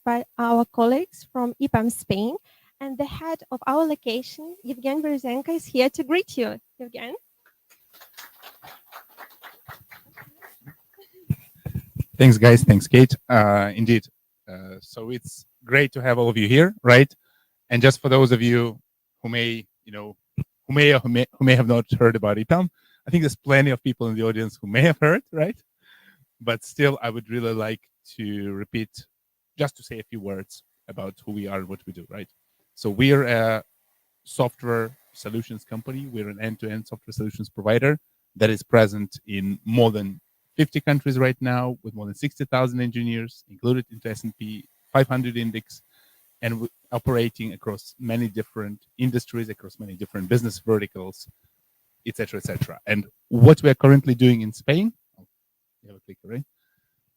by our colleagues from EPAM Spain, and the head of our location, Evgen Berezenko, is here to greet you. Evgen? Thanks, guys. Thanks, Kate. Indeed. So it's great to have all of you here, right? And just for those of you who may, who may have not heard about EPAM, I think there's plenty of people in the audience who may have heard, right? But still, I would really like to repeat, just to say a few words about who we are and what we do, right? So we're a software solutions company. We're an end-to-end software solutions provider that is present in more than 50 countries right now, with more than 60,000 engineers included into S&P 500 index, and operating across many different industries, across many different business verticals, etc., etc. And what we are currently doing in Spain, you have a clicker, right?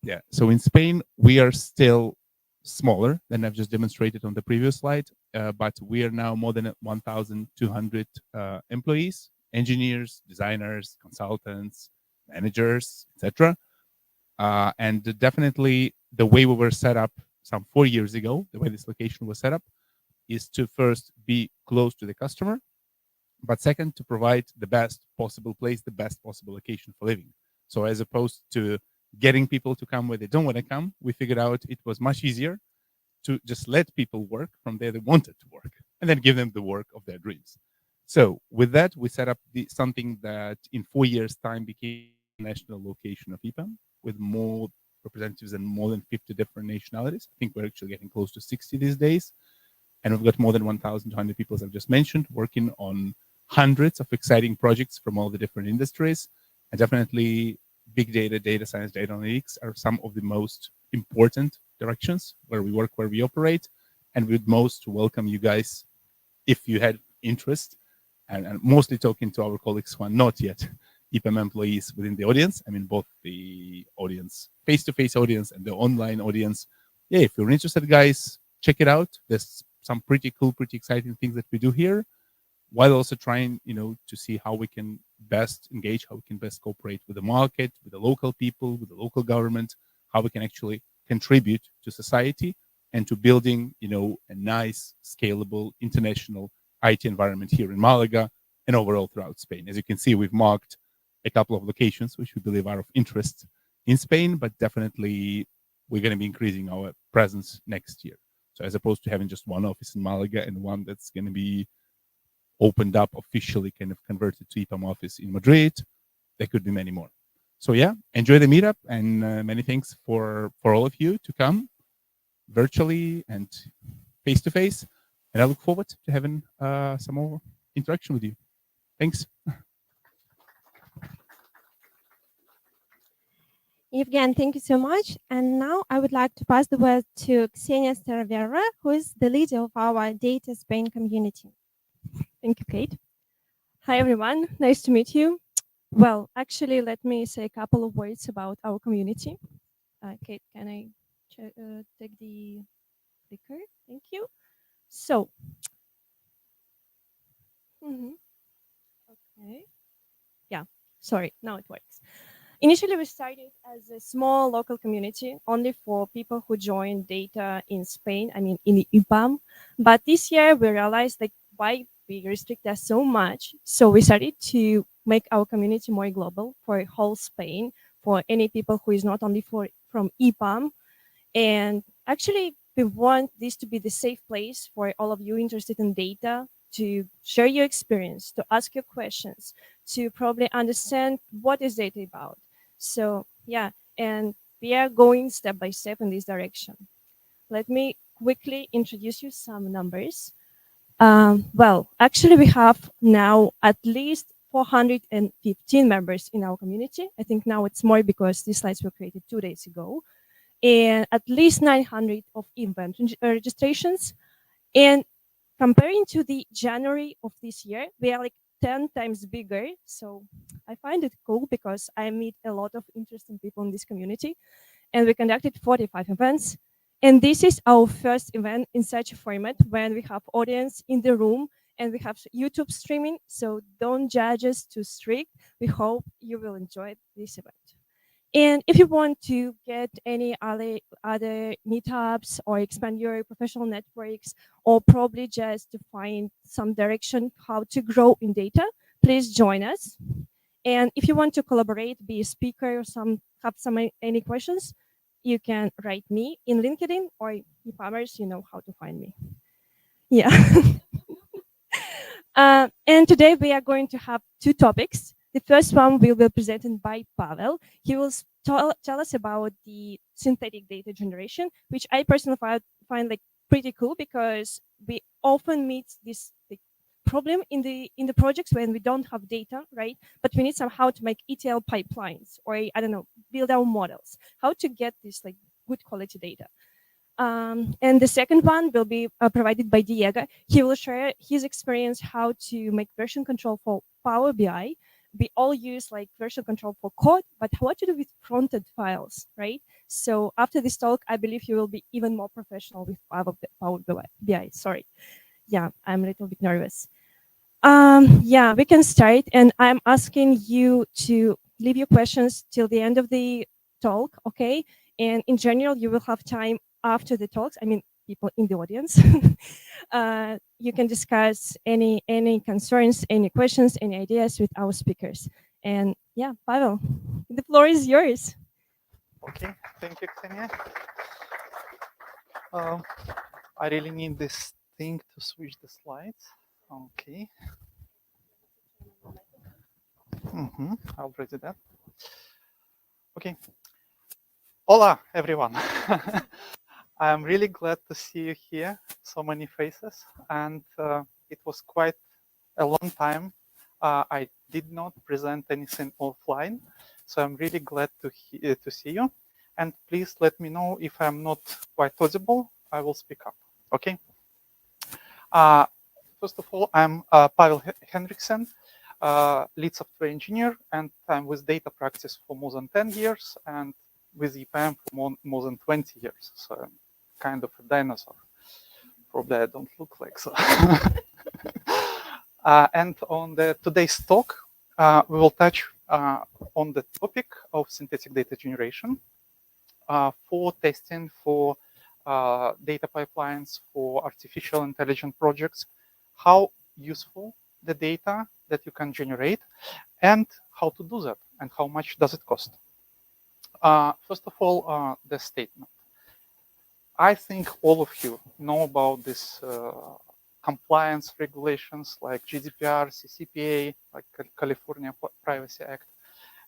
Yeah. So in Spain, we are still smaller than I've just demonstrated on the previous slide, but we are now more than 1,200 employees, engineers, designers, consultants, managers, etc. And definitely the way we were set up some 4 years ago, the way this location was set up, is to first be close to the customer, but second, to provide the best possible place, the best possible location for living. So as opposed to getting people to come where they don't want to come, we figured out it was much easier to just let people work from where they wanted to work and then give them the work of their dreams. So with that, we set up something that in 4 years' time became a national location of EPAM with more representatives in more than 50 different nationalities. I think we're actually getting close to 60 these days. And we've got more than 1,200 people, as I've just mentioned, working on hundreds of exciting projects from all the different industries. And definitely big data, data science, data analytics are some of the most important directions where we work, where we operate. And we'd most welcome you guys if you had interest, and mostly talking to our colleagues who are not yet EPAM employees within the audience. I mean, both the audience, face-to-face audience and the online audience. Yeah, if you're interested, guys, check it out. There's some pretty cool, pretty exciting things that we do here, while also trying, to see how we can best engage, how we can best cooperate with the market, with the local people, with the local government, how we can actually contribute to society and to building, a nice, scalable, international IT environment here in Malaga and overall throughout Spain. As you can see, we've marked a couple of locations which we believe are of interest in Spain, but definitely we're going to be increasing our presence next year. So as opposed to having just one office in Malaga and one that's going to be opened up officially, kind of converted to EPAM office in Madrid, there could be many more. So yeah, enjoy the meetup, and many thanks for all of you to come virtually and face to face. And I look forward to having some more interaction with you. Thanks. Evgen, thank you so much. And now I would like to pass the word to Ksenia Starovera, who is the leader of our Data Spain community. Thank you, Kate. Hi, everyone. Nice to meet you. Well, actually, let me say a couple of words about our community. Kate, can I take the clicker? Thank you. So, okay. Yeah, sorry, now it works. Initially, we started as a small local community, only for people who joined data in Spain, I mean, in EPAM. But this year, we realized like why we restrict us so much. So we started to make our community more global for whole Spain, for any people who is not only from EPAM. And actually, we want this to be the safe place for all of you interested in data to share your experience, to ask your questions, to probably understand what is data about. So yeah, and we are going step by step in this direction. Let me quickly introduce you some numbers. Well, actually, we have now at least 415 members in our community. I think now it's more because these slides were created 2 days ago. And at least 900 of event registrations. And comparing to the January of this year, we are like 10 times bigger. So I find it cool because I meet a lot of interesting people in this community. And we conducted 45 events. And this is our first event in such a format when we have audience in the room and we have YouTube streaming. So don't judge us too strict. We hope you will enjoy this event. And if you want to get any other meetups or expand your professional networks, or probably just to find some direction how to grow in data, please join us. And if you want to collaborate, be a speaker or have some any questions, you can write me in LinkedIn or e-commerce. You know how to find me. Yeah. And today we are going to have two topics. The first one will be presented by Pavel. He will tell us about the synthetic data generation, which I personally find like pretty cool because we often meet this problem in the projects when we don't have data, right? But we need somehow to make ETL pipelines or I don't know, build our models. How to get this like good quality data. And the second one will be provided by Diego. He will share his experience how to make version control for Power BI. We all use like version control for code, but what to do with fronted files, right? So after this talk, I believe you will be even more professional with Power BI. Sorry. Yeah, I'm a little bit nervous. Yeah, we can start. And I'm asking you to leave your questions till the end of the talk, okay? And in general, you will have time after the talks. I mean, people in the audience. You can discuss any concerns, any questions, any ideas with our speakers. And yeah, Pavel, the floor is yours. Okay, thank you, Ksenia. Um, I really need this thing to switch the slides. Okay. I'll read that. Okay. Hola, everyone. I'm really glad to see you here, so many faces, and it was quite a long time. I did not present anything offline, so I'm really glad to see you. And please let me know if I'm not quite audible. I will speak up. Okay. First of all, I'm Pavel Henrykhsen, lead software engineer, and I'm with data practice for more than 10 years and with EPM for more than 20 years. So I'm kind of a dinosaur. Probably I don't look like so. And on today's talk, we will touch on the topic of synthetic data generation for testing, for data pipelines, for artificial intelligence projects, how useful the data that you can generate, and how to do that, and how much does it cost. First of all, the statement. I think all of you know about this compliance regulations like GDPR, CCPA, like California Privacy Act.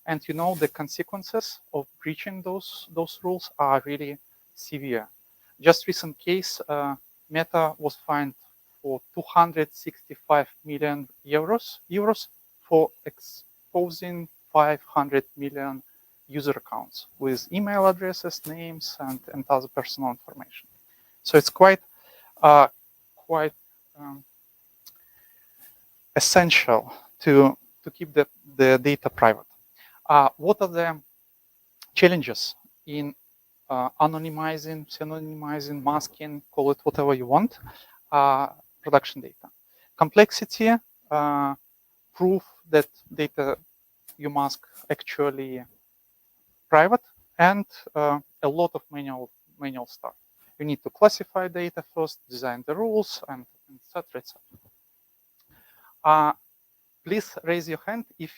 And you know the consequences of breaching those rules are really severe. Just recent case, Meta was fined for 265 million euros for exposing 500 million user accounts with email addresses, names, and other personal information. So it's quite essential to keep the data private. What are the challenges in anonymizing, pseudonymizing, masking, call it whatever you want, production data? Complexity, proof that data you mask actually private, and a lot of manual stuff. You need to classify data first, design the rules, and etc. Please raise your hand if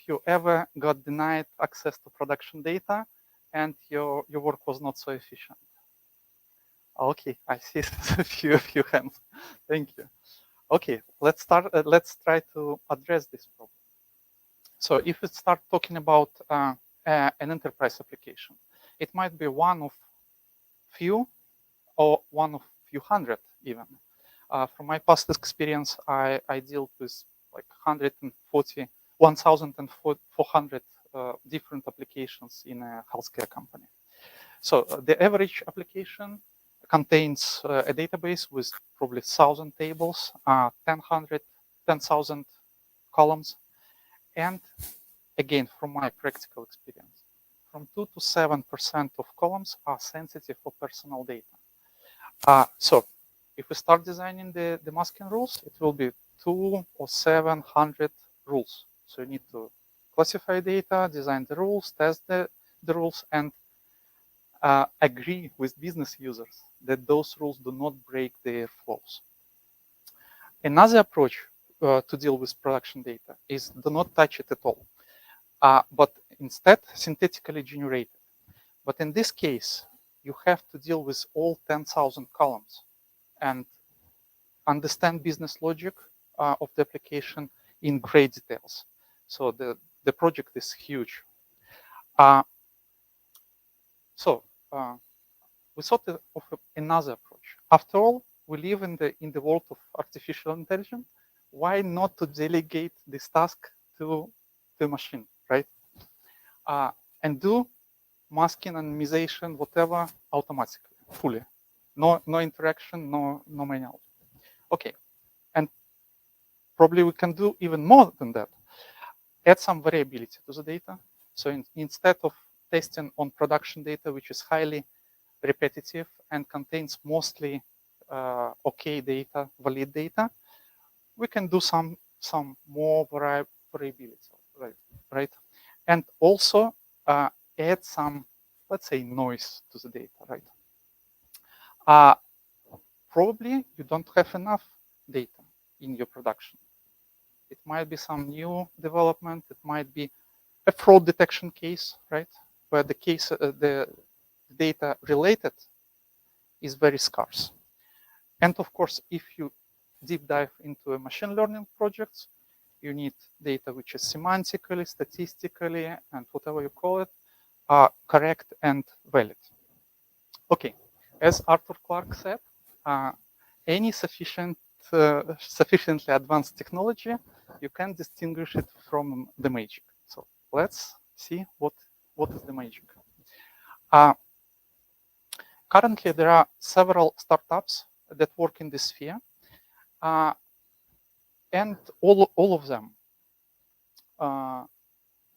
you ever got denied access to production data and your work was not so efficient. Okay, I see a few hands. Thank you. Okay, let's start. Let's try to address this problem. So if we start talking about an enterprise application, it might be one of few or one of few hundred even. From my past experience, I dealt with like 1,400 different applications in a healthcare company. So the average application contains a database with probably 1,000 tables, 10,000 columns, and again, from my practical experience, from 2 to 7% of columns are sensitive for personal data. So if we start designing the masking rules, it will be 2 or 700 rules. So you need to classify data, design the rules, test the rules and agree with business users that those rules do not break their flows. Another approach to deal with production data is do not touch it at all, but instead synthetically generate it. But in this case, you have to deal with all 10,000 columns and understand business logic of the application in great details. So the project is huge. We thought of another approach. After all, we live in the world of artificial intelligence. Why not to delegate this task to the machine, right? And do masking, anonymization, whatever, automatically, fully. No interaction, no manual. Okay, and probably we can do even more than that. Add some variability to the data. So instead of testing on production data, which is highly repetitive and contains mostly okay data, valid data, we can do some more variability, right? And also add some, let's say, noise to the data, right? Probably you don't have enough data in your production. It might be some new development. It might be a fraud detection case, right? Where the case, the data related is very scarce. And of course, if you deep dive into a machine learning projects, you need data which is semantically, statistically, and whatever you call it, correct and valid. Okay, as Arthur Clarke said, any sufficiently advanced technology, you can distinguish it from the magic. So let's see what is the magic. Currently, there are several startups that work in this sphere, and all of them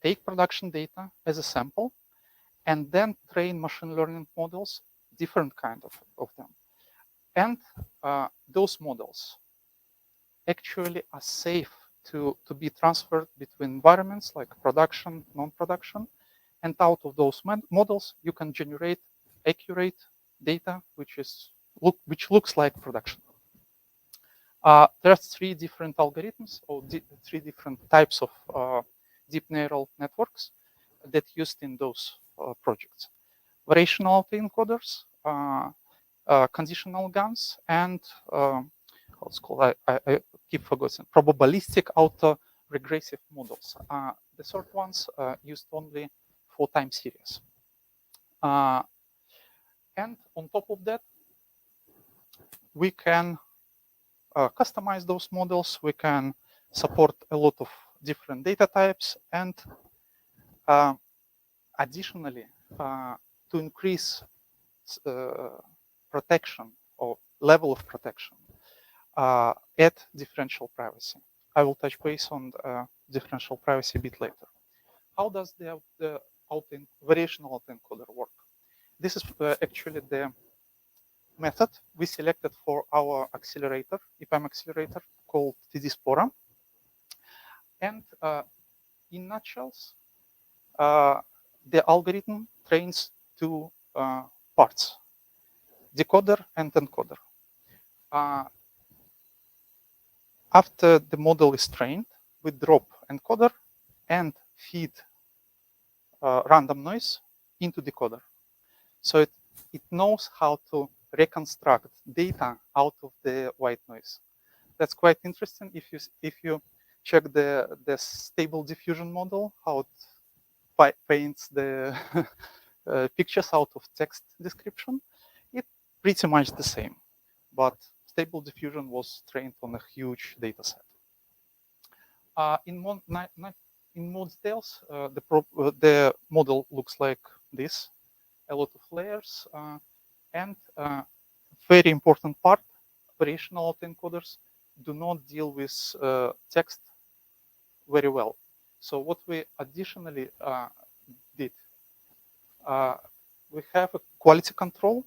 take production data as a sample and then train machine learning models, different kind of them. And those models actually are safe to be transferred between environments like production, non-production. And out of those models, you can generate accurate data, which looks like production. There are 3 different algorithms or 3 different types of deep neural networks that used in those projects. Variational autoencoders, conditional GANs, and what's called, I keep forgetting, probabilistic auto-regressive models. The third ones used only for time series. And on top of that, we can customize those models. We can support a lot of different data types, and additionally, to increase protection or level of protection, add differential privacy. I will touch base on differential privacy a bit later. How does the variational autoencoder work? This is actually the method we selected for our accelerator, EPAM accelerator, called TD-Spora. And in nutshells, the algorithm trains 2 parts, decoder and encoder. After the model is trained, we drop encoder and feed random noise into decoder. So it knows how to reconstruct data out of the white noise. That's quite interesting. If you check the stable diffusion model, how it paints the pictures out of text description, it's pretty much the same. But stable diffusion was trained on a huge data set. In more details, the model looks like this, a lot of layers, and very important part, variational autoencoders do not deal with text very well. So what we additionally did, we have a quality control.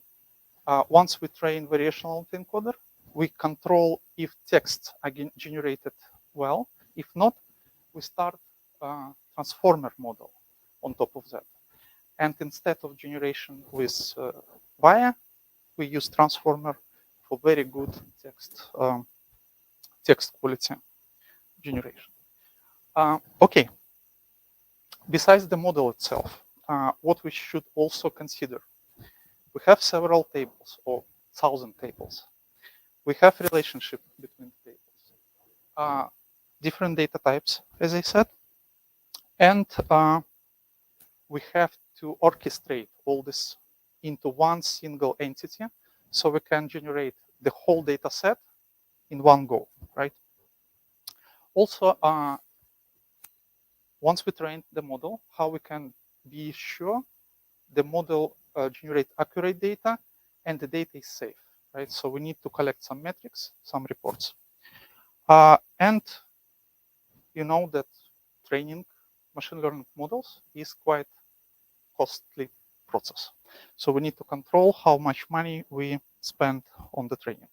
Once we train variational autoencoder, we control if texts are generated well. If not, we start transformer model on top of that. And instead of generation with via, we use transformer for very good text quality generation. Okay. Besides the model itself, what we should also consider, we have several tables or 1,000 tables. We have relationship between tables, different data types, as I said, and we have to orchestrate all this into one single entity, so we can generate the whole data set in one go, right? Also, once we train the model, how we can be sure the model generate accurate data and the data is safe, right? So we need to collect some metrics, some reports. And you know that training machine learning models is quite costly process. So we need to control how much money we spend on the training.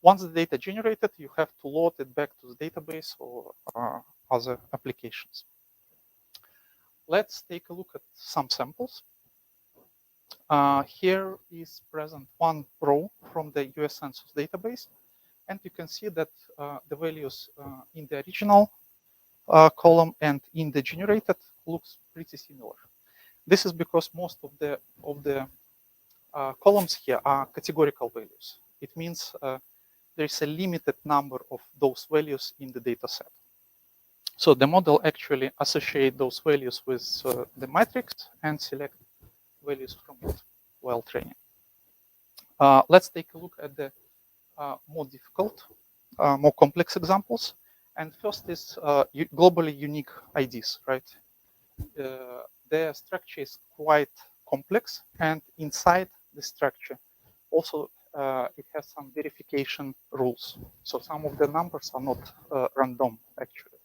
Once the data generated, you have to load it back to the database or other applications. Let's take a look at some samples. Here is present one row from the US Census database, and you can see that the values in the original column and in the generated looks pretty similar. This is because most of the columns here are categorical values. It means there is a limited number of those values in the data set. So the model actually associates those values with the matrix and select values from it while training. Let's take a look at the more difficult, more complex examples. And first is globally unique IDs, right? Their structure is quite complex, and inside the structure also it has some verification rules. So some of the numbers are not random actually.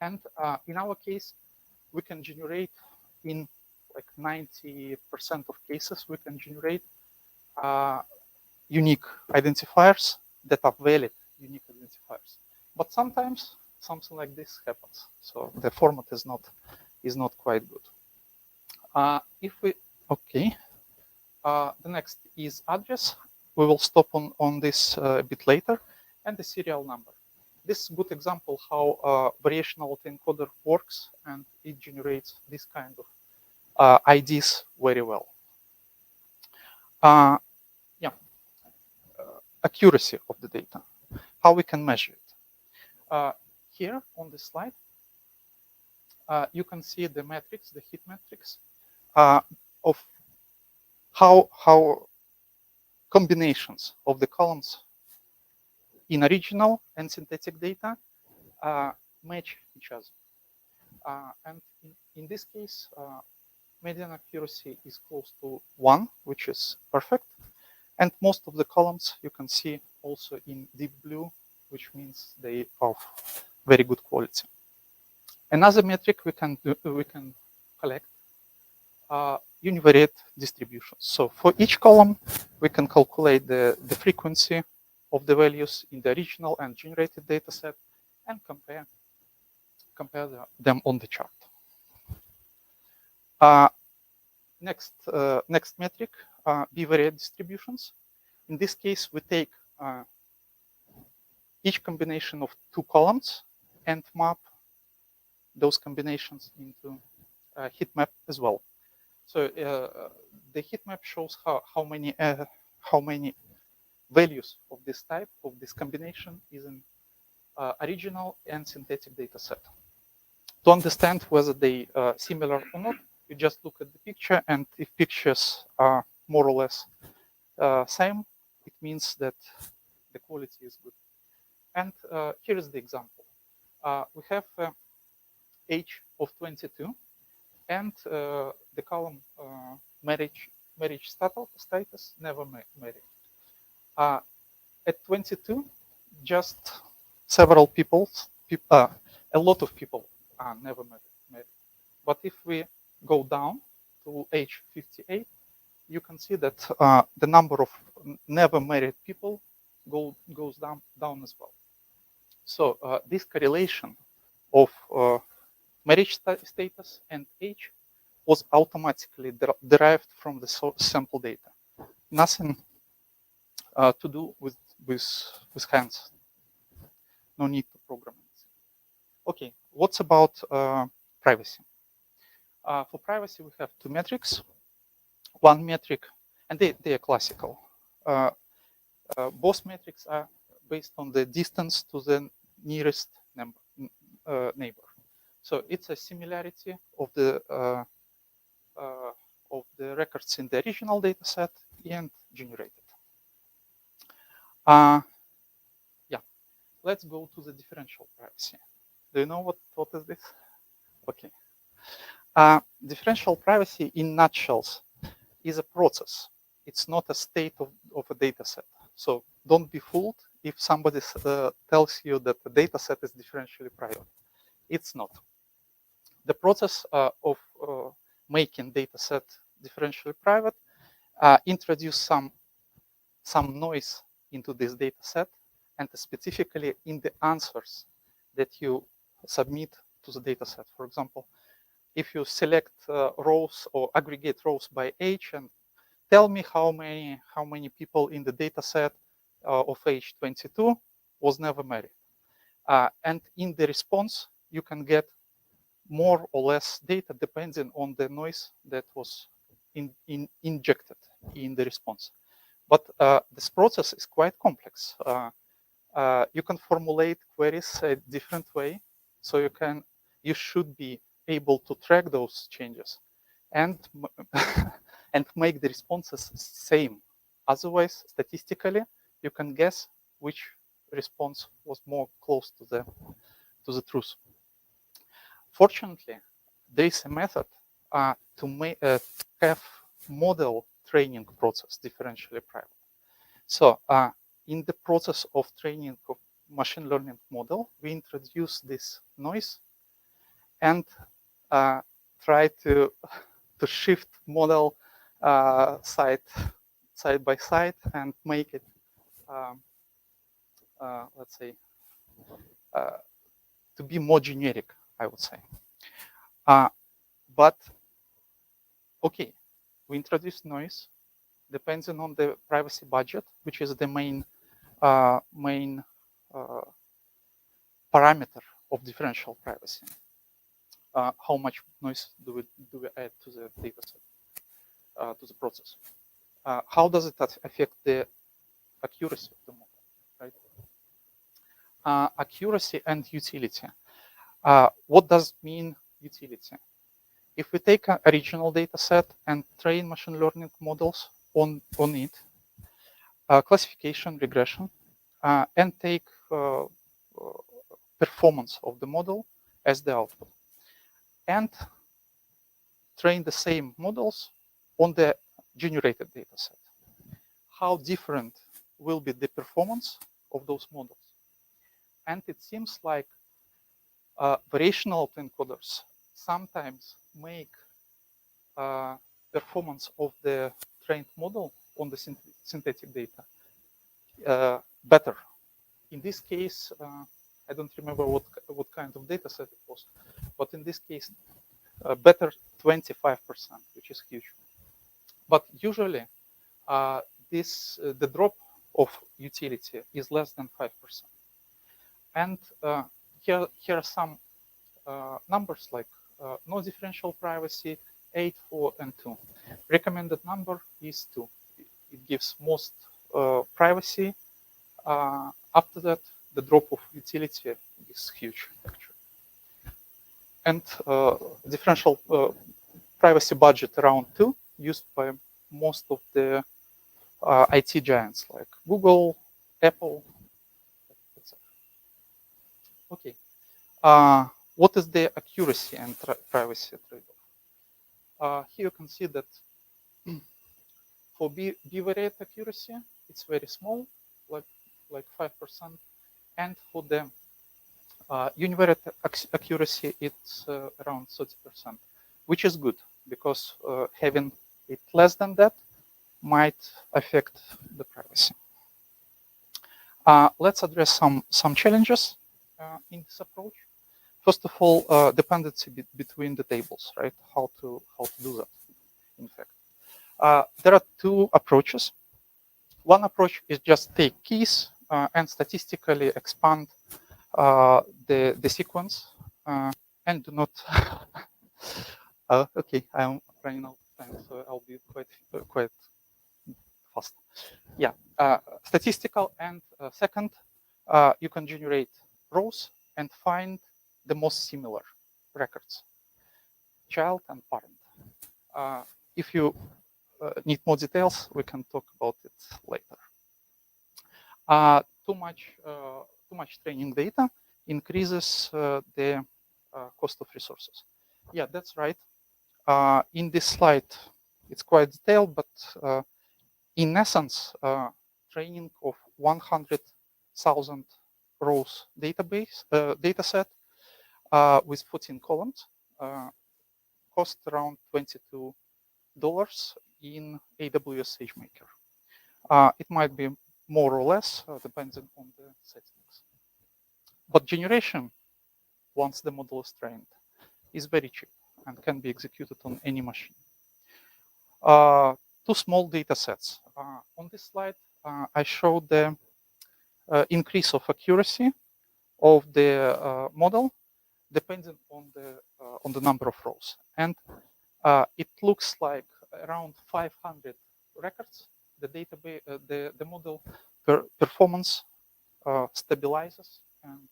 And in our case, we can generate in like 90% of cases, we can generate unique identifiers that are valid unique identifiers. But sometimes something like this happens. So the format is not quite good. If we, okay, the next is address. We will stop on this a bit later, and the serial number. This is a good example how variational autoencoder works, and it generates this kind of IDs very well. Accuracy of the data, how we can measure it. Here on this slide, you can see the metrics, the heat metrics of how combinations of the columns in original and synthetic data match each other. And in this case, median accuracy is close to 1, which is perfect. And most of the columns you can see also in deep blue, which means they are of very good quality. Another metric we can collect univariate distributions. So for each column, we can calculate the frequency of the values in the original and generated data set and compare them on the chart. Next metric, bivariate distributions. In this case, we take each combination of 2 columns and map those combinations into a heat map as well. So the heat map shows how many values of this type, of this combination, is in original and synthetic data set. To understand whether they are similar or not, you just look at the picture, and if pictures are more or less same, it means that the quality is good. And here is the example. We have age of 22, and the column marriage status, never married. At 22, just several people, a lot of people are never married. But if we go down to age 58, you can see that the number of never married people goes down as well. So this correlation of marriage status and age was automatically derived from the sample data. Nothing to do with hands. No need to program it. Okay, what's about privacy? For privacy, we have two metrics. One metric, and they are classical. Both metrics are based on the distance to the nearest neighbor. So it's a similarity of the records in the original data set and generated. Yeah, let's go to the differential privacy. Do you know what is this? Okay. Differential privacy in nutshells is a process. It's not a state of a data set. So don't be fooled if somebody tells you that the data set is differentially private. It's not. The process of making data set differentially private introduce some noise into this data set, and specifically in the answers that you submit to the data set. For example, if you select rows or aggregate rows by age and tell me how many people in the data set of age 22 was never married. And in the response, you can get more or less data depending on the noise that was injected in the response. But this process is quite complex. You can formulate queries a different way, so you should be able to track those changes and and make the responses same. Otherwise, statistically, you can guess which response was more close to the truth. Fortunately, there is a method to have model training process differentially private. So in the process of training of machine learning model, we introduce this noise and try to shift model side by side and make it, let's say, to be more generic, I would say. But okay, we introduce noise depending on the privacy budget, which is the main parameter of differential privacy. How much noise do we add to the data set, to the process? How does it affect the accuracy of the model, right? Accuracy and utility. What does it mean, utility? If we take an original data set and train machine learning models on it, classification, regression, and take performance of the model as the output, and train the same models on the generated data set. How different will be the performance of those models? And it seems like variational autoencoders sometimes make performance of the trained model on the synthetic data better. In this case, I don't remember what kind of data set it was, but in this case, better 25%, which is huge. But usually, the drop of utility is less than 5%. And here are some numbers like no differential privacy, 8, 4, and 2. Recommended number is 2. It gives most privacy. After that, the drop of utility is huge, actually. And differential privacy budget around 2, used by most of the IT giants like Google, Apple, etc. Okay. What is the accuracy and privacy trade-off? Here you can see that for bivariate accuracy, it's very small, like 5%, and for the univariate accuracy, it's around 30%, which is good because having it less than that might affect the privacy. Let's address some challenges in this approach. first of all, dependency between the tables, right? How to do that, in fact. There are two approaches. One approach is just take keys and statistically expand the sequence and do not. Okay, I'm running out of time, so I'll be quite fast. Yeah, statistical, and second, you can generate rows and find the most similar records, child and parent. If you need more details, we can talk about it later. Too much training data increases the cost of resources. Yeah, that's right. In this slide, it's quite detailed, but in essence, training of 100,000 rows data set with 14 columns cost around $22 in AWS SageMaker. It might be more or less, depending on the settings. But generation, once the model is trained, is very cheap and can be executed on any machine. Two small data sets. On this slide, I showed the increase of accuracy of the model depending on the number of rows. And it looks like around 500 records, the database, the model performance stabilizes and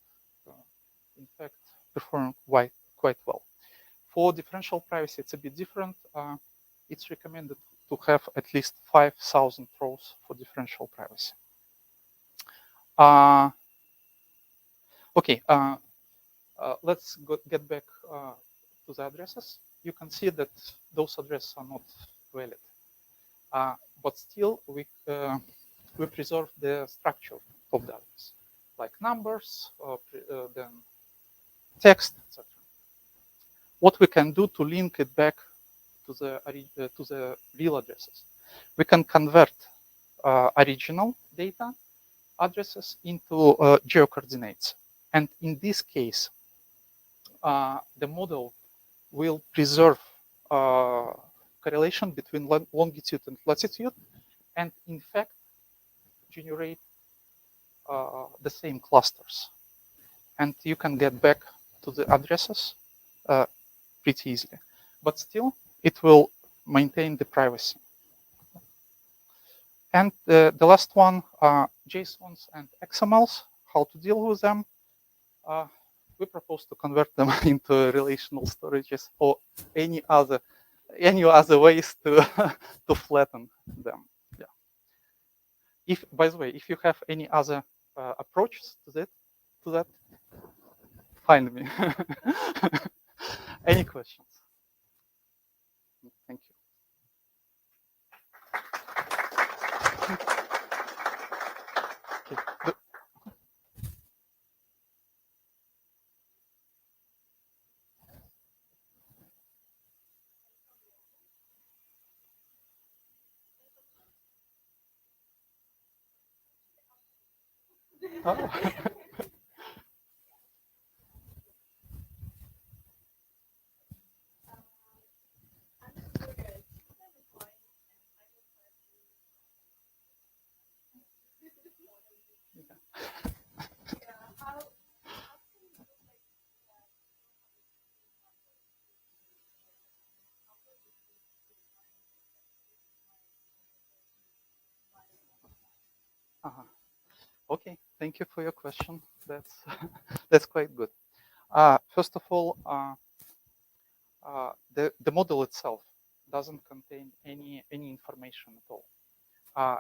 in fact perform quite well. For differential privacy, it's a bit different. It's recommended to have at least 5,000 rows for differential privacy. Okay, let's get back to the addresses. You can see that those addresses are not valid, but still we preserve the structure of the address, like numbers, then text, etc. What we can do to link it back to the real addresses, we can convert original data addresses into geocoordinates, and in this case, the model will preserve correlation between longitude and latitude, and in fact generate the same clusters. And you can get back to the addresses pretty easily. But still, it will maintain the privacy. And the last one, JSONs and XMLs, how to deal with them. We propose to convert them into relational storages or any other ways to to flatten them. Yeah. If, by the way, if you have any other approaches to that, find me. Any questions? Thank you. Okay. Oh. Okay, thank you for your question. That's that's quite good. First of all, the model itself doesn't contain any information at all.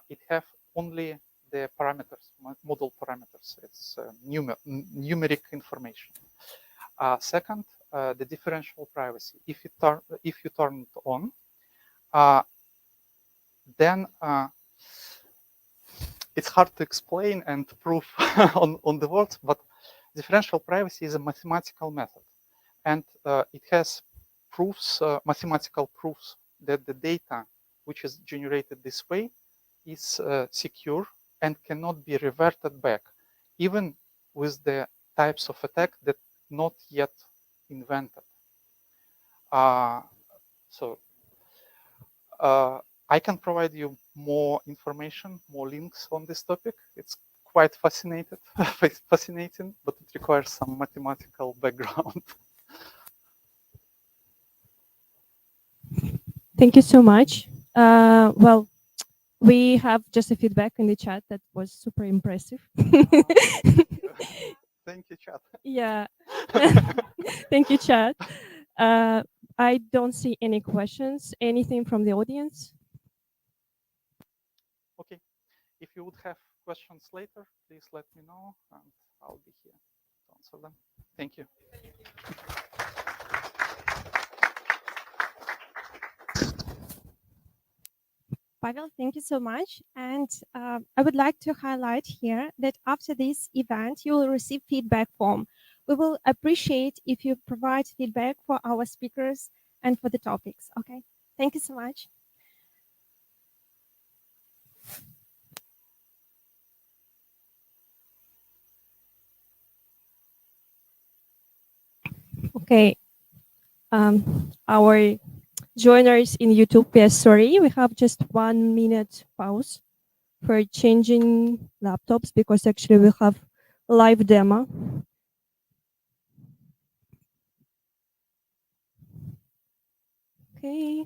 It have only the parameters, model parameters. It's numeric information. Second, the differential privacy. If you turn it on, then it's hard to explain and prove on the words, but differential privacy is a mathematical method, and it has proofs, mathematical proofs that the data which is generated this way is secure and cannot be reverted back, even with the types of attack that not yet invented. So I can provide you more information, more links on this topic. It's quite fascinating, but it requires some mathematical background. Thank you so much. Well, we have just a feedback in the chat that was super impressive. Thank you, chat. Yeah. Thank you, chat. I don't see any questions. Anything from the audience? Okay. If you would have questions later, please let me know, and I'll be here to answer them. Thank you. Pavel, thank you so much. And I would like to highlight here that after this event, you will receive feedback form. We will appreciate if you provide feedback for our speakers and for the topics. Okay. Thank you so much. Okay. Our joiners in YouTube, we are sorry. We have just 1 minute pause for changing laptops because actually we have live demo. Okay.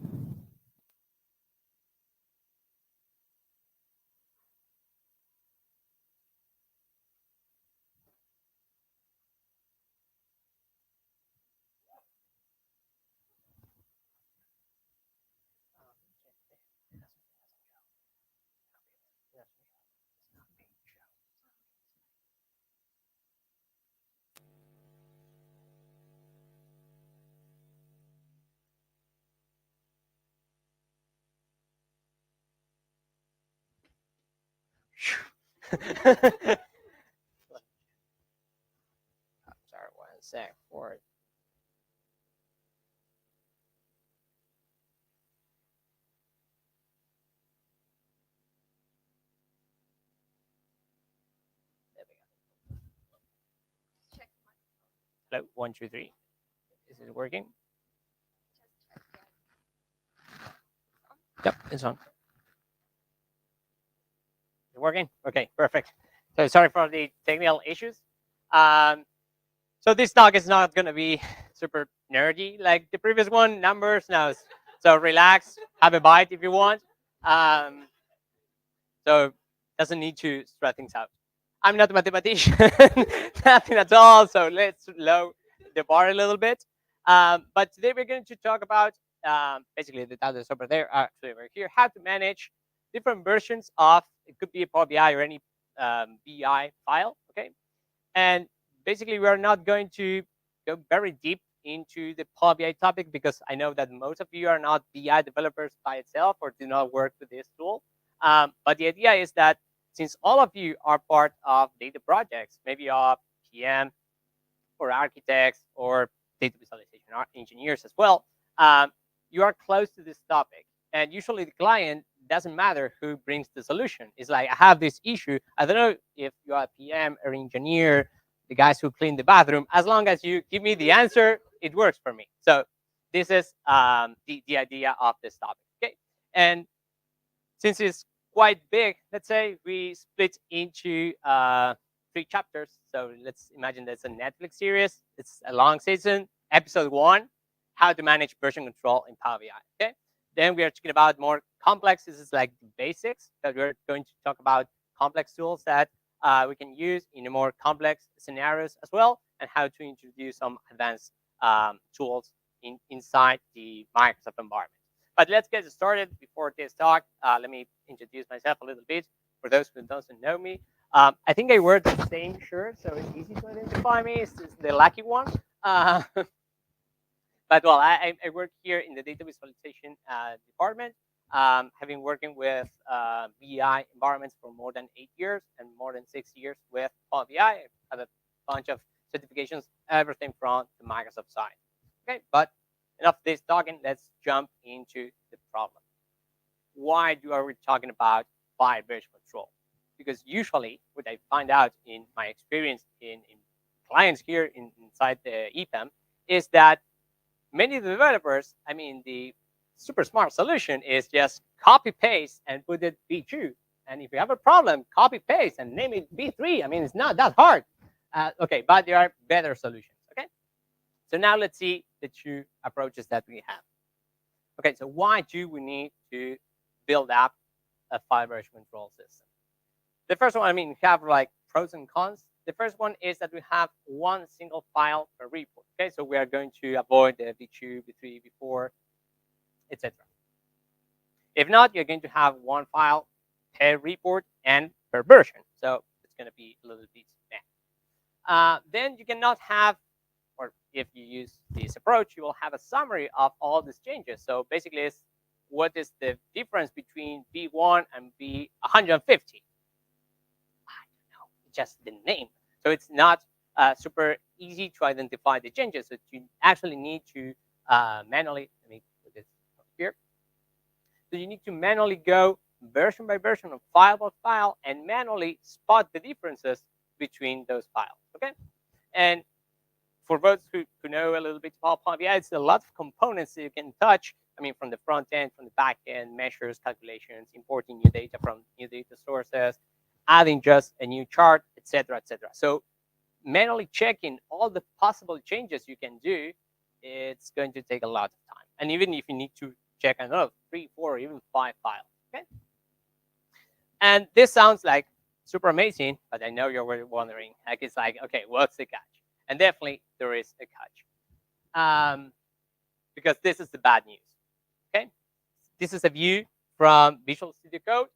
I'm sorry, 1 sec for it. There we go. Hello, 1, 2, 3. Is it working? Yep, it's on. Is it working? Okay, perfect. So sorry for the technical issues. So this talk is not going to be super nerdy like the previous one, numbers. No, so relax, have a bite if you want. So doesn't need to spread things out. I'm not a mathematician, nothing at all. So let's lower the bar a little bit. But today we're going to talk about basically the data is over there. Actually, we're here. How to manage different versions of it could be a Power BI or any BI file. Okay, and basically we are not going to go very deep into the Power BI topic because I know that most of you are not BI developers by itself or do not work with this tool. But the idea is that since all of you are part of data projects, maybe of PM or architects or data visualization engineers as well, you are close to this topic. And usually the client doesn't matter who brings the solution. It's like, I have this issue. I don't know if you are a PM or engineer, the guys who clean the bathroom. As long as you give me the answer, it works for me. So this is the idea of this topic. Okay, and since it's quite big, let's say we split into 3 chapters. So let's imagine that's a Netflix series. It's a long season. Episode 1, how to manage version control in Power BI. Okay. Then we are talking about more complex. This is like the basics that we're going to talk about complex tools that we can use in a more complex scenarios as well, and how to introduce some advanced tools inside the Microsoft environment. But let's get started. Before this talk, let me introduce myself a little bit. For those who don't know me, I think I wear the same shirt, so it's easy to identify me. It's the lucky one. But well, I work here in the data visualization department, having working with BI environments for more than 8 years and more than 6 years with Power BI. I have a bunch of certifications, everything from the Microsoft side. Okay, but enough of this talking. Let's jump into the problem. Why are we talking about file version control? Because usually what I find out in my experience in clients here inside the EPAM is that many developers, I mean, the super smart solution is just copy paste and put it B2. And if you have a problem, copy paste and name it B3. I mean, it's not that hard. Okay, but there are better solutions. Okay, so now let's see the two approaches that we have. Okay, so why do we need to build up a file version control system? The first one, I mean, we have like pros and cons. The first one is that we have one single file per report. Okay, so we are going to avoid the V2, V3, V4, etc. If not, you're going to have one file per report and per version. So it's going to be a little bit bad. Then you cannot have, or if you use this approach, you will have a summary of all these changes. So basically, it's what is the difference between V1 and V150? Just the name. So it's not super easy to identify the changes. So you actually need to manually, let me put this here. So you need to manually go version by version or file by file and manually spot the differences between those files. Okay. And for those who know a little bit about Power BI, it's a lot of components that you can touch. I mean, from the front end, from the back end, measures, calculations, importing new data from new data sources, adding just a new chart, etc., etc. So manually checking all the possible changes you can do, it's going to take a lot of time. And even if you need to check another 3, 4, even 5 files, okay? And this sounds like super amazing, but I know you're wondering, like, it's like, okay, what's the catch? And definitely there is a catch, because this is the bad news, okay? This is a view from Visual Studio Code,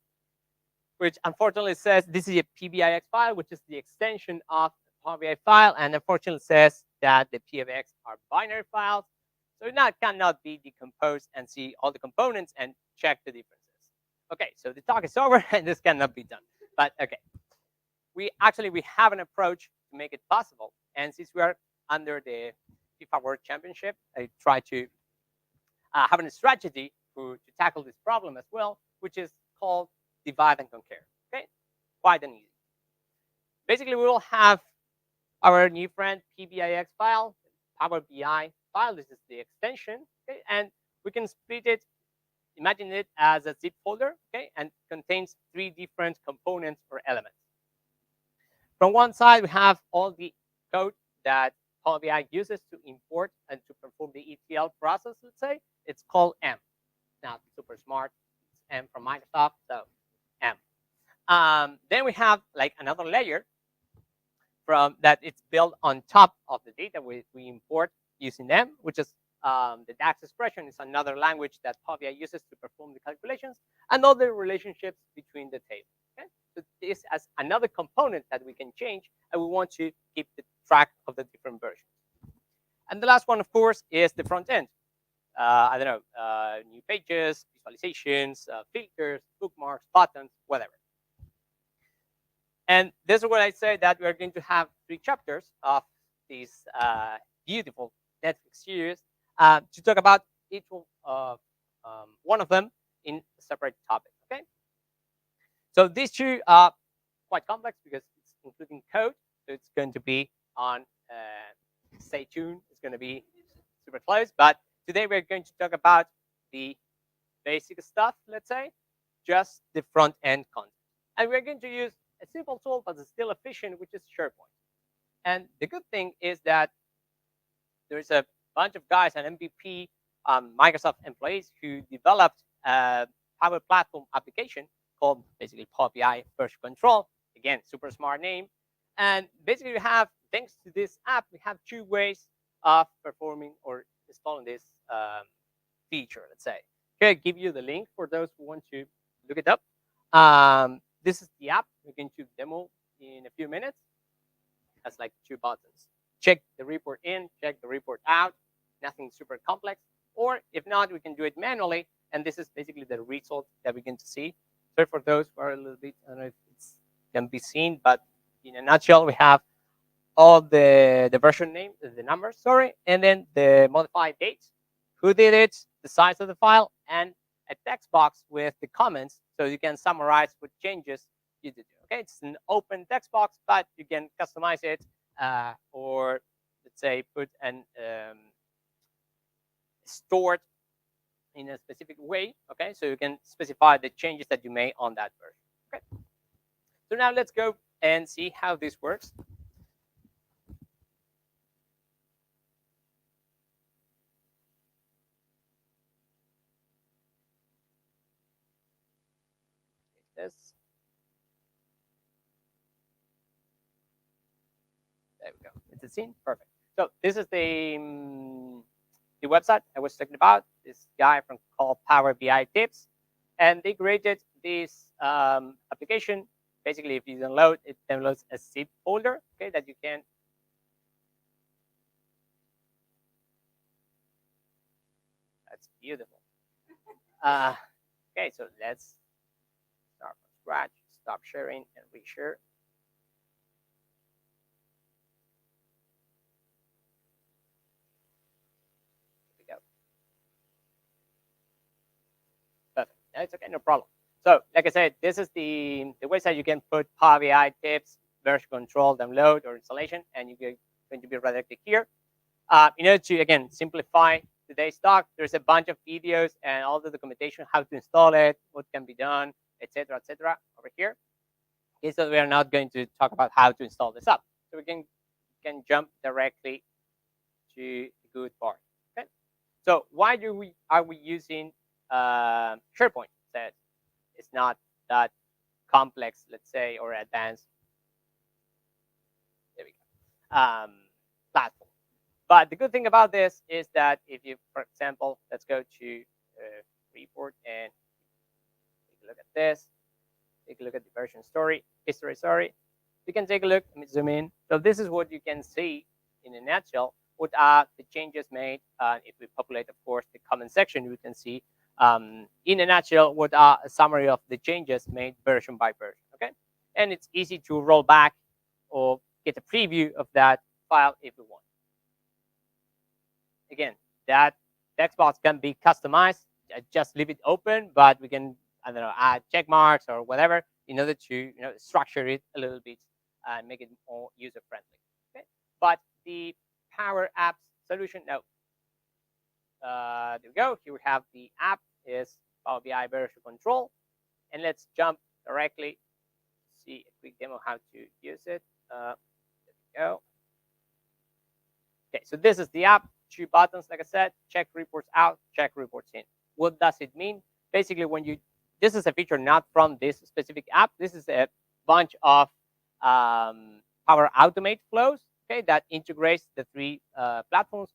which unfortunately says this is a PBIX file, which is the extension of the Power BI file, and unfortunately says that the PBIX are binary files, so it cannot be decomposed and see all the components and check the differences. Okay, so the talk is over, and this cannot be done. But okay, we have an approach to make it possible, and since we are under the FIFA World Championship, I try to have a strategy to tackle this problem as well, which is called divide and conquer. Okay, quite an easy. Basically, we will have our new friend PBIX file, Power BI file. This is the extension, okay, and we can split it. Imagine it as a zip folder, okay, and contains 3 different components or elements. From one side, we have all the code that Power BI uses to import and to perform the ETL process. Let's say it's called M. Not super smart. It's M from Microsoft, so M. Then we have like another layer from that it's built on top of the data we import using them, which is the DAX expression is another language that Power BI uses to perform the calculations and all the relationships between the tables. Okay? So this as another component that we can change, and we want to keep the track of the different versions. And the last one, of course, is the front end. I don't know, new pages, visualizations, filters, bookmarks, buttons, whatever. And this is what I say that we are going to have 3 chapters of this beautiful Netflix series to talk about each one of them in a separate topic. Okay. So these 2 are quite complex because it's including code. So it's going to be on stay tuned. It's going to be super close. But today we're going to talk about the basic stuff, let's say, just the front end content. And we're going to use a simple tool, but it's still efficient, which is SharePoint. And the good thing is that there's a bunch of guys and MVP Microsoft employees who developed a Power Platform application called basically Power BI Version Control. Again, super smart name. And basically, we have, thanks to this app, we have 2 ways of performing or installing this feature, let's say. Okay, I'll give you the link for those who want to look it up. This is the app. We're going to demo in a few minutes. That's like 2 buttons. Check the report in, check the report out. Nothing super complex. Or if not, we can do it manually. And this is basically the result that we're going to see. So for those who are a little bit, I don't know if it can be seen, but in a nutshell, we have all the version name, the numbers, sorry, and then the modified date, who did it, the size of the file, and a text box with the comments so you can summarize what changes you did. Okay, it's an open text box, but you can customize it or let's say put and stored in a specific way. Okay, so you can specify the changes that you made on that version. Okay, so now let's go and see how this works. This. There we go. It's a scene. Perfect. So this is the website I was talking about. This guy from called Power BI Tips, and they created this application. Basically, if you download, it downloads a zip folder. Okay, that you can. That's beautiful. Okay, so let's start from scratch. Stop sharing and reshare. Here we go. Perfect. It's okay, no problem. So, like I said, this is the website you can put Power BI tips, version control, download, or installation, and you're going to be redirected here. In order to, again, simplify today's talk, there's a bunch of videos and all the documentation, how to install it, what can be done, etc., over here. Okay, so we are not going to talk about how to install this up. So we can jump directly to the good part. Okay. So why are we using SharePoint? That it's not that complex, let's say, or advanced. There we go. Platform. But the good thing about this is that if you, for example, let's go to report and take a look at this. Take a look at the version history. Sorry, you can take a look. Let me zoom in. So this is what you can see in a nutshell. What are the changes made? If we populate, of course, the comment section, we can see in a nutshell what are a summary of the changes made version by version. Okay, and it's easy to roll back or get a preview of that file if we want. Again, that text box can be customized. Just leave it open, but we can, I don't know, add check marks or whatever in order to structure it a little bit and make it more user friendly. Okay, but the Power Apps solution, no. There we go. Here we have the app is Power BI version control, and let's jump directly. See a quick demo how to use it. There we go. Okay, so this is the app. 2 buttons, like I said, check reports out, check reports in. What does it mean? Basically, this is a feature not from this specific app. This is a bunch of Power Automate flows, okay, that integrates the 3 platforms,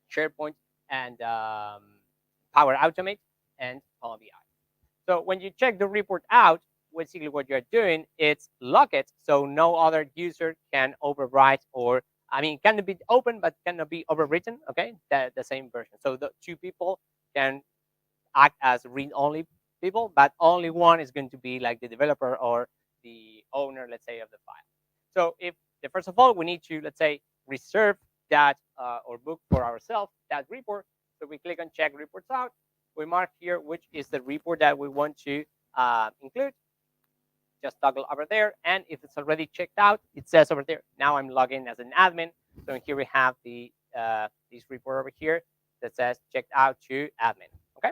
SharePoint and Power Automate and Power BI. So when you check the report out, basically what you're doing is lock it so no other user can overwrite or it can be open, but cannot be overwritten, okay, the same version. So the 2 people can act as read-only people, but only one is going to be like the developer or the owner, let's say, of the file. So if, first of all, we need to, let's say, reserve that or book for ourselves that report. So we click on check reports out. We mark here which is the report that we want to include. Just toggle over there, and if it's already checked out, it says over there, now I'm logged in as an admin. So here we have the this report over here that says checked out to admin. Okay,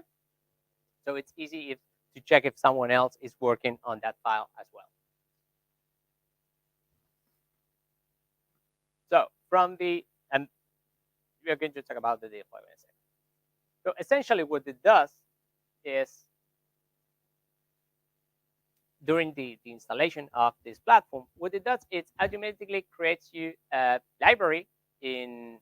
so it's easy to check if someone else is working on that file as well. So from the we are going to talk about the deployment in a second. So essentially, what it does is during the installation of this platform, what it does is automatically creates you a library in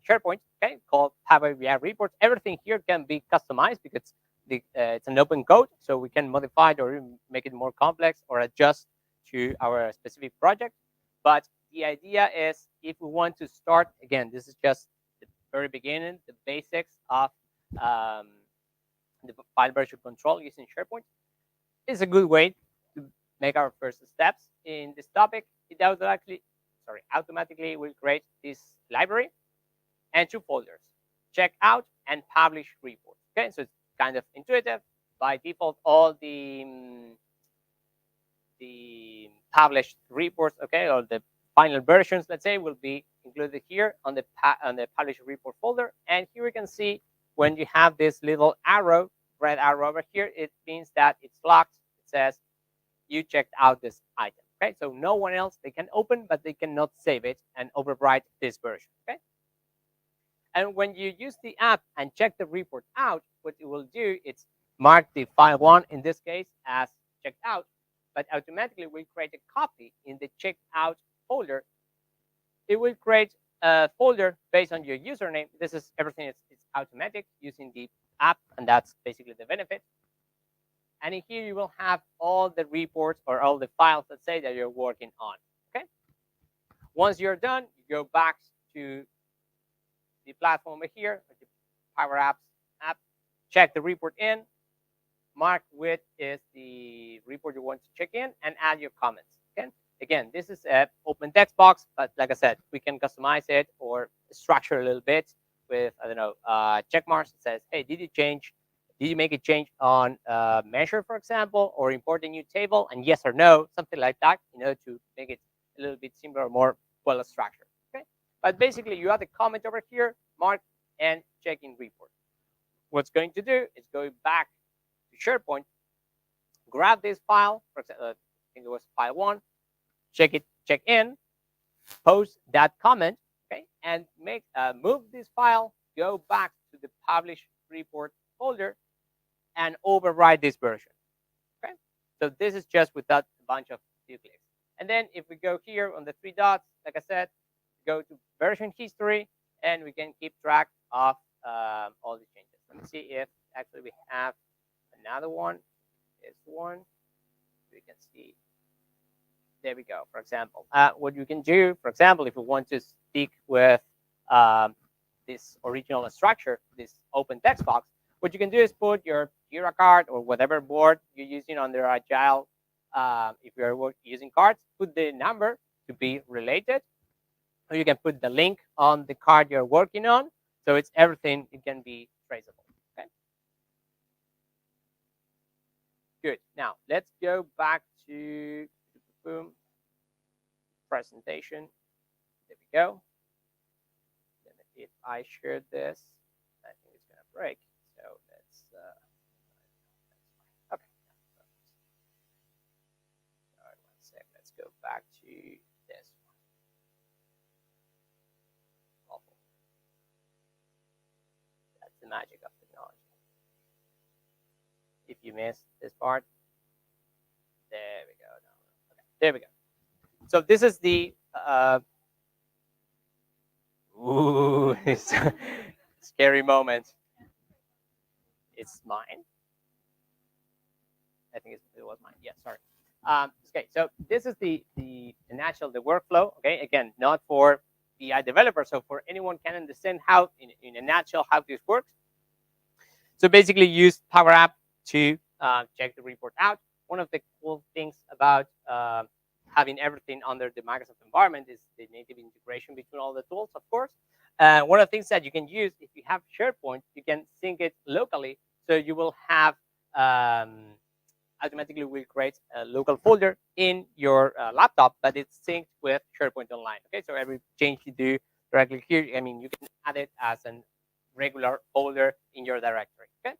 SharePoint, okay, called Power BI Reports. Everything here can be customized because it's an open code, so we can modify it or make it more complex or adjust to our specific project. But the idea is if we want to start, again, this is just the very beginning, the basics of the file version control using SharePoint. It's a good way to make our first steps in this topic. It automatically will create this library and 2 folders, check out and publish reports. Okay, so it's kind of intuitive. By default, all the published reports, okay, or the final versions, let's say, will be included here on the publish report folder. And here we can see when you have this little arrow, red arrow over here, it means that it's locked. It says you checked out this item. Okay, so no one else, they can open, but they cannot save it and overwrite this version. Okay. And when you use the app and check the report out, what it will do is mark the file 1 in this case as checked out, but automatically will create a copy in the checked out folder. It will create a folder based on your username. This is everything. It's automatic using the app, and that's basically the benefit. And in here you will have all the reports or all the files, let's say, that you're working on. Okay. Once you're done, you go back to the platform over here, the Power Apps app, check the report in, mark which is the report you want to check in, and add your comments. Okay. Again, this is an open text box, but like I said, we can customize it or structure a little bit with, I don't know, check marks. It says, hey, did you make a change on measure, for example, or import a new table? And yes or no, something like that, to make it a little bit simpler or more well structured. Okay. But basically, you add a comment over here, mark, and check in report. What's going to do is go back to SharePoint, grab this file, for example, I think it was file 1, check in, post that comment, okay, and move this file, go back to the publish report folder, and override this version. Okay, so this is just without a bunch of few clicks. And then if we go here on the 3 dots, like I said, go to version history, and we can keep track of all the changes. Let me see if actually we have another one. This one, we can see. There we go. For example, what you can do, for example, if you want to stick with this original structure, this open text box, what you can do is put your Jira card or whatever board you're using under Agile. If you're using cards, put the number to be related, or you can put the link on the card you're working on. So it's everything. It can be traceable. Okay. Good. Now let's go back to boom presentation. There we go. If I share this, I think it's gonna break. So let's okay. All right, 1 sec. Let's go back to this one. Awful. That's the magic of technology. If you miss this part, there we go. No. Okay, there we go. So this is the scary moment. It's mine. I think it was mine. Yeah, sorry. Okay, so this is the workflow. Okay, again, not for BI developers, so for anyone can understand how, in a nutshell, how this works. So basically, use Power App to check the report out. One of the cool things about having everything under the Microsoft environment is the native integration between all the tools, of course. One of the things that you can use, if you have SharePoint, you can sync it locally. So you will have automatically will create a local folder in your laptop, but it's synced with SharePoint Online. Okay, so every change you do directly here, I mean, you can add it as a regular folder in your directory. Okay,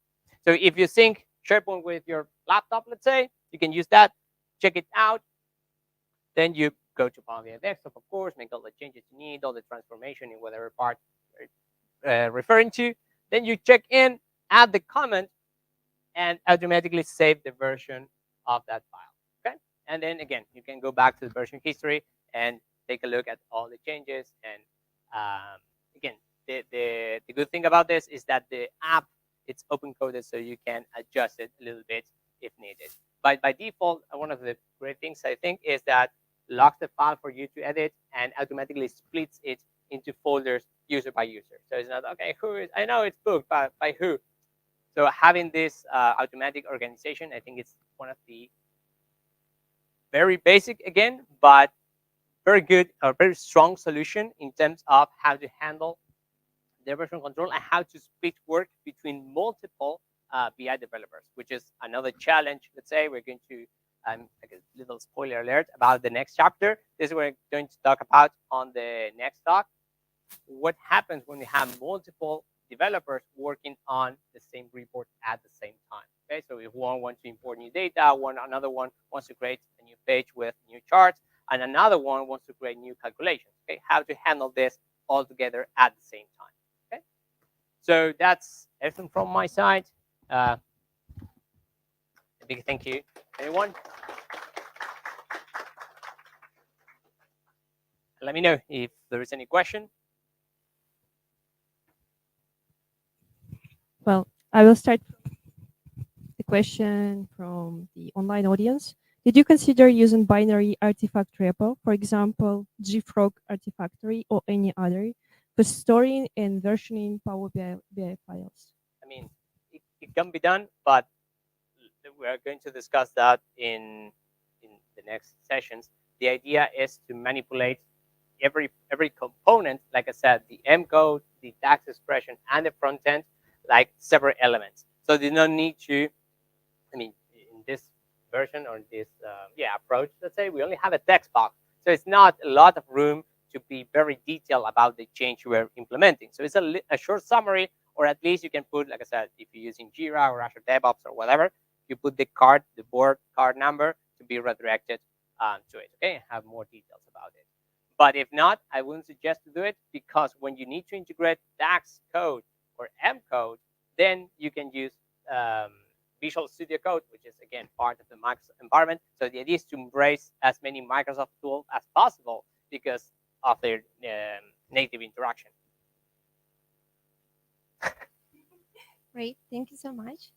so if you sync SharePoint with your laptop, let's say, you can use that, check it out. Then you go to Power BI Desktop, of course, make all the changes you need, all the transformation in whatever part you're referring to. Then you check in, add the comment, and automatically save the version of that file. Okay, and then again, you can go back to the version history and take a look at all the changes. And again, the good thing about this is that the app, it's open coded, so you can adjust it a little bit if needed. But by default, one of the great things I think is that locks the file for you to edit and automatically splits it into folders user by user. So it's not, okay, I know it's booked, but by who? So having this automatic organization, I think it's one of the very basic, again, but very good or very strong solution in terms of how to handle the version control and how to split work between multiple BI developers, which is another challenge. Let's say we're going to like a little spoiler alert about the next chapter. This is what we're going to talk about on the next talk. What happens when we have multiple developers working on the same report at the same time? Okay, so if one wants to import new data, another one wants to create a new page with new charts, and another one wants to create new calculations. Okay, how to handle this all together at the same time. Okay, so that's everything from my side. A big thank you, anyone. Let me know if there is any question. Well, I will start the question from the online audience. Did you consider using binary artifact repo, for example, gfrog artifactory or any other, for storing and versioning Power BI files? I mean, it can be done, but we are going to discuss that in the next sessions. The idea is to manipulate every component, like I said, the M code, the DAX expression, and the front end, like separate elements. So they don't need to. I mean, in this version or this approach, let's say we only have a text box, so it's not a lot of room to be very detailed about the change we're implementing. So it's a short summary, or at least you can put, like I said, if you're using Jira or Azure DevOps or whatever, you put the board card number to be redirected to it. Okay, have more details about it. But if not, I wouldn't suggest to do it, because when you need to integrate DAX code or M code, then you can use Visual Studio Code, which is again part of the Microsoft environment. So the idea is to embrace as many Microsoft tools as possible because of their native interaction. Great, thank you so much.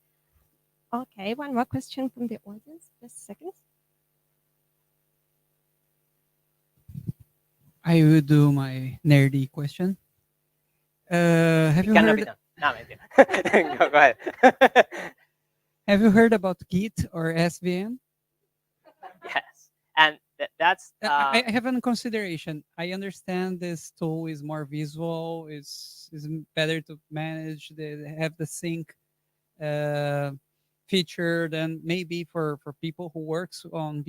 Okay, one more question from the audience. Just a second. I will do my nerdy question. Have It you cannot be heard? done. No, maybe. Go ahead. Have you heard about Git or SVN? Yes, and that's. I have a consideration. I understand this tool is more visual. Is better to manage. Have the sync feature than maybe for people who works on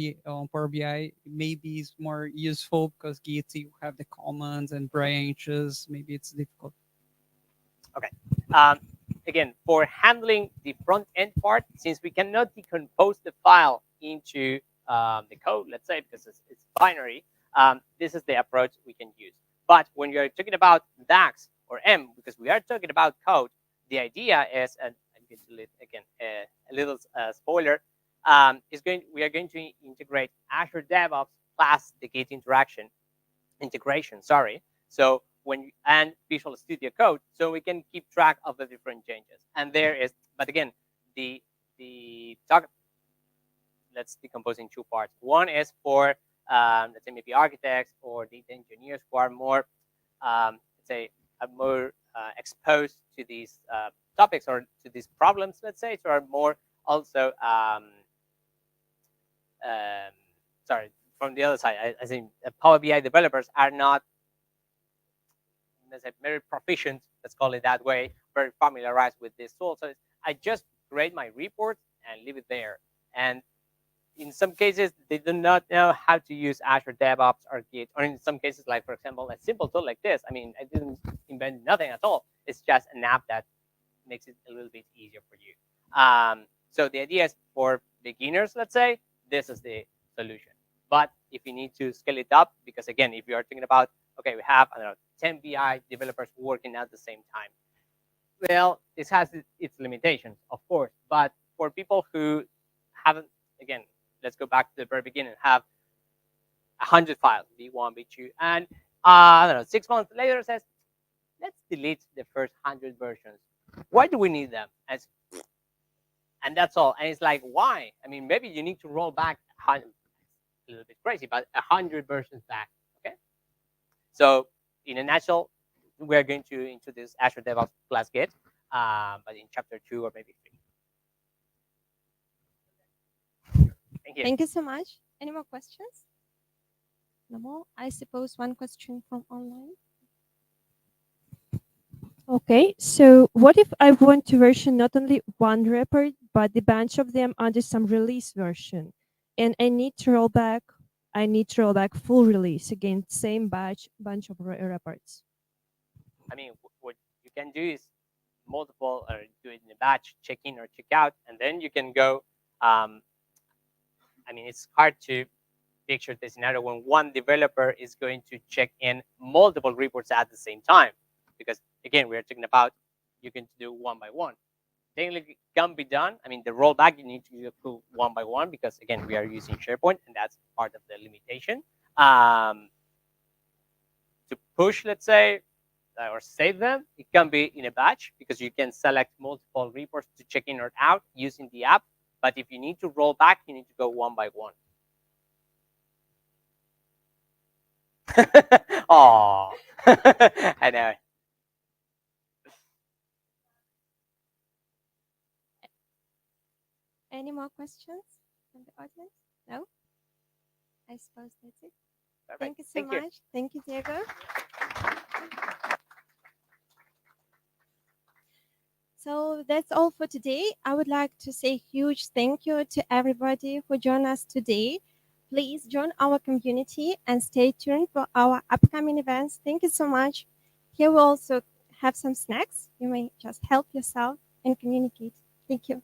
Power BI. Maybe it's more useful because Git you have the commands and branches. Maybe it's difficult. Okay. Again, for handling the front end part, since we cannot decompose the file into the code, let's say, because it's binary, this is the approach we can use. But when you're talking about DAX or M, because we are talking about code, the idea is, and I'm going to leave again a little spoiler, we are going to integrate Azure DevOps plus the Git integration. Sorry. So and Visual Studio Code, so we can keep track of the different changes. And there is, but again, the talk. Let's decompose in two parts. One is for let's say maybe architects or data engineers who are more let's say more exposed to these topics or to these problems. Let's say, so are more also sorry, from the other side. I think Power BI developers are not, let's say, very proficient, let's call it that way, very familiarized with this tool. So I just create my report and leave it there. And in some cases, they do not know how to use Azure DevOps or Git, or in some cases, like for example, a simple tool like this. I mean, I didn't invent nothing at all. It's just an app that makes it a little bit easier for you. So the idea is for beginners, let's say, this is the solution. But if you need to scale it up, because again, if you are thinking about, okay, we have, I don't know, 10 BI developers working at the same time. Well, this has its limitations, of course. But for people who haven't, again, let's go back to the very beginning, have 100 files, B1, B2, and I don't know, 6 months later says, let's delete the first 100 versions. Why do we need them? And that's all. And it's like, why? I mean, maybe you need to roll back 100, a little bit crazy, but 100 versions back. Okay. So in a nutshell, we're going to introduce Azure DevOps plus Git, but in chapter 2 or maybe 3. Thank you. Thank you so much. Any more questions? No more? I suppose one question from online. Okay, so what if I want to version not only one report, but the bunch of them under some release version? and I need to roll back. I need to roll back full release again, same bunch of reports. I mean, what you can do is multiple, or do it in a batch, check in or check out, and then you can go. I mean, it's hard to picture the scenario when one developer is going to check in multiple reports at the same time, because again, we're talking about you can do one by one. Technically, it can be done. I mean, the rollback you need to do one by one because again, we are using SharePoint, and that's part of the limitation. To push, let's say, or save them, it can be in a batch because you can select multiple reports to check in or out using the app. But if you need to roll back, you need to go one by one. Oh, I know. Any more questions from the audience? No? I suppose that's it. Perfect. Thank you so Thank you. much. Thank you, Diego. So that's all for today. I would like to say a huge thank you to everybody who joined us today. Please join our community and stay tuned for our upcoming events. Thank you so much. Here we also have some snacks. You may just help yourself and communicate. Thank you.